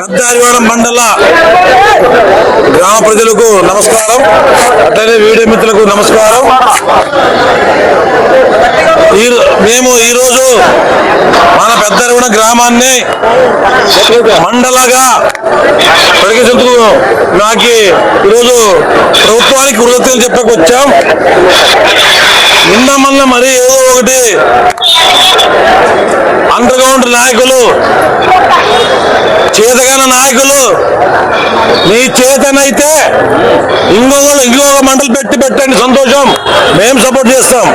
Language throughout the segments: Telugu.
పెద్దారివాడ మండల గ్రామ ప్రజలకు నమస్కారం, అట్లనే వీడియో మిత్రులకు నమస్కారం. మేము ఈరోజు మన పెద్దారివాడ గ్రామాన్ని మండలగా ప్రకటించేందుకు నాకు ఈరోజు ప్రభుత్వానికి కృతజ్ఞతలు చెప్పక వచ్చాం. నిన్న మొన్న మరి ఏదో ఒకటి అండర్ గ్రౌండ్ నాయకులు, చేతగాన నాయకులు, నీ చేతనైతే ఇంకొక మండలి పెట్టండి, సంతోషం, మేము సపోర్ట్ చేస్తాం.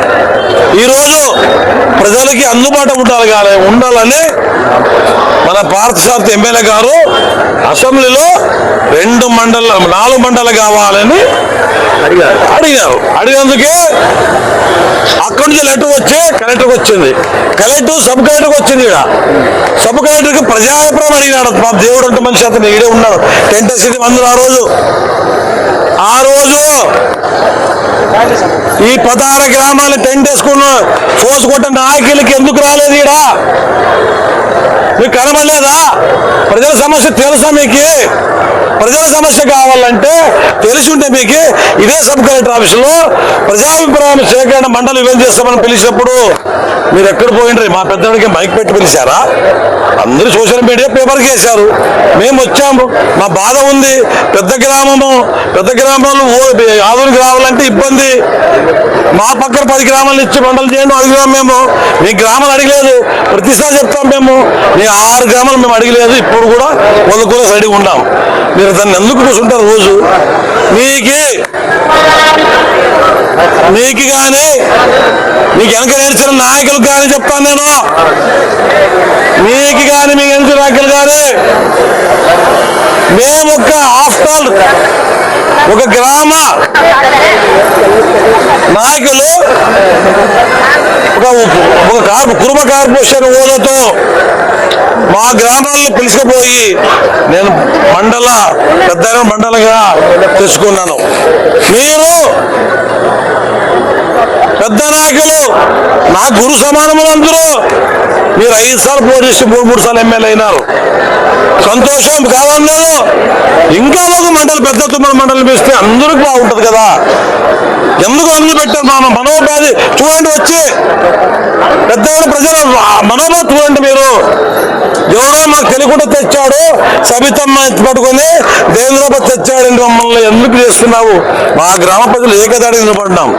ఈరోజు ప్రజలకి అందుబాటు ఉండాలని మన పార్థసారథి ఎమ్మెల్యే గారు అసెంబ్లీలో 4 మండలాలు కావాలని అడిగారు. అడిగినందుకే అక్కడి నుంచి లెటర్ వచ్చి కలెక్టర్కి వచ్చింది, సబ్ కలెక్టర్కి వచ్చింది. సబ్ కలెక్టర్కి ప్రజాభిప్రాయం అడిగినాడు. మా దేవుడు అంటే మనిషి అతను ఈడే ఉన్నాడు, టెంట్ వేసింది మందులు. ఆ రోజు ఈ 16 గ్రామాలను టెంట్ వేసుకున్న ఫోర్స్ కొట్టిన నాయకులకి ఎందుకు రాలేదు? ఈడ మీకు కనబడలేదా? ప్రజల సమస్య తెలుసా మీకు? ప్రజల సమస్య కావాలంటే తెలిసి ఉంటే మీకు ఇదే సబ్ కలెక్టర్ ఆఫీసులో ప్రజాభిప్రాయం సేకరణ మండలి ఈవెంట్ చేస్తామని పిలిచినప్పుడు మీరు ఎక్కడ పోయిండ్రు? మా పెద్దవాడికి మైక్ పెట్టి పిలిచారా? అందరూ సోషల్ మీడియా పేపర్కి వేశారు. మేము వచ్చాము, మా బాధ ఉంది. పెద్ద గ్రామంలో ఆధునిక రావాలంటే ఇబ్బంది. మా పక్కన 10 గ్రామాలు ఇచ్చి మండలి చేయండి అడిగినాం. మేము మీ గ్రామాలు అడగలేదు, ప్రతిసారి చెప్తాం. మేము మీ 6 గ్రామాలు మేము అడగలేదు, ఇప్పుడు కూడా వదులుకోలే రెడీగా ఉన్నాం. మీరు దాన్ని ఎందుకు కూర్చుంటారు? రోజు మీకు కానీ మీకు వెనక నేర్చిన నాయకులు కానీ చెప్తాను నేను, మీకు కానీ మీకు వెనక నాయకులు కానీ, మేము ఆఫ్టర్ ఒక గ్రామ నాయకులు ఒక కుటుంబ కార్పొరేషన్ హోదాతో మా గ్రామాలను పిలుచుకుపోయి నేను పెద్ద మండలంగా తెచ్చుకున్నాను. మీరు పెద్ద నాయకులు నా గురు సమానములు అందరూ. మీరు 5 సార్లు పోటీ చేసి 3 సార్లు ఎమ్మెల్యే అయినారు, సంతోషం కావాలి. లేదు ఇంకా ఒక మండలి, పెద్ద తుమ్మల మండలి ఇస్తే అందరికి బాగుంటది కదా. ఎందుకు అందుకు పెట్టారు? మా మనోపాధి చూడండి, వచ్చి పెద్దవాడు ప్రజల మనోభావం చూడండి. మీరు ఎవరో మాకు తెలియకుండా తెచ్చాడు, సబితమ్మ పట్టుకొని దేవేంద్రబాబు తెచ్చాడు, మమ్మల్ని ఎందుకు చేస్తున్నావు? మా గ్రామ ప్రజలు ఏకదాడి నిలబడ్డాం.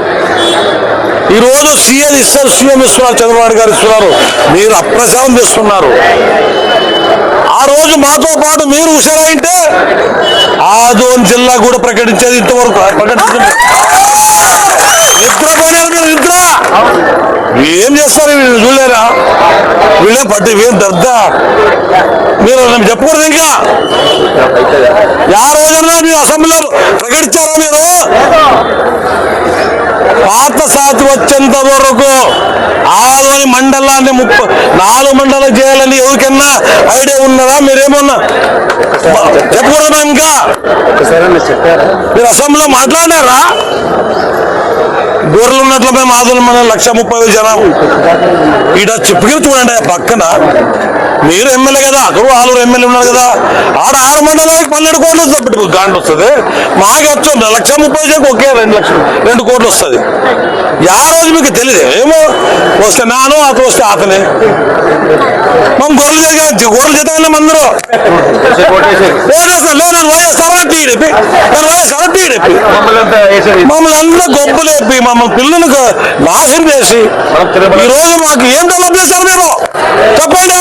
ఈరోజు సీఎం ఇస్తున్నారు, చంద్రబాబు గారు ఇస్తున్నారు, మీరు అప్రచారం చేస్తున్నారు. ఆ రోజు మాతో పాటు మీరు హుషారైంటే ఆదోన్ జిల్లా కూడా ప్రకటించేది ఇంతవరకు ప్రకటించండి. నిద్ర ఏం చేస్తారు? వీళ్ళు చూడలేరా? వీళ్ళేం ఏం దర్దా? మీరు చెప్పకూడదు. ఇంకా ఆ రోజున మీరు అసెంబ్లీలో ప్రకటించారా? మీరు పార్థసారథి వచ్చేంత వరకు ఆలోని మండలాన్ని 4 మండలం చేయాలని ఎవరికన్నా ఐడియా ఉన్నదా? మీరేమన్నా చెప్పకూడదా? ఇంకా మీరు అసెంబ్లీలో మాట్లాడినారా? గొర్రెలు ఉన్నట్లు మేము ఆదులు మన 130,000 జనం ఈడ చెప్పుకి చూడండి. పక్కన మీరు ఎమ్మెల్యే కదా, అక్కడ 6 ఎమ్మెల్యే ఉన్నారు కదా. ఆడ 6 మండలానికి 12 కోట్లు తప్పిట్టు గాండి వస్తుంది. మాకు వచ్చి 130,000 ఒకే 2 కోట్లు వస్తుంది. ఆ రోజు మీకు తెలియదు ఏమో, వస్తే నాను అతను వస్తే అతనే. మనం గొర్రెలు చేద్దాం అందరూ లేదు వైఎస్ఆర్ టీడీపీ, మమ్మల్ని అందరూ గొప్పలేపి మమ్మల్ని పిల్లలకు నాశనం చేసి ఈరోజు మాకు ఏం డెవలప్ చేశారు? మీరు చెప్పండి.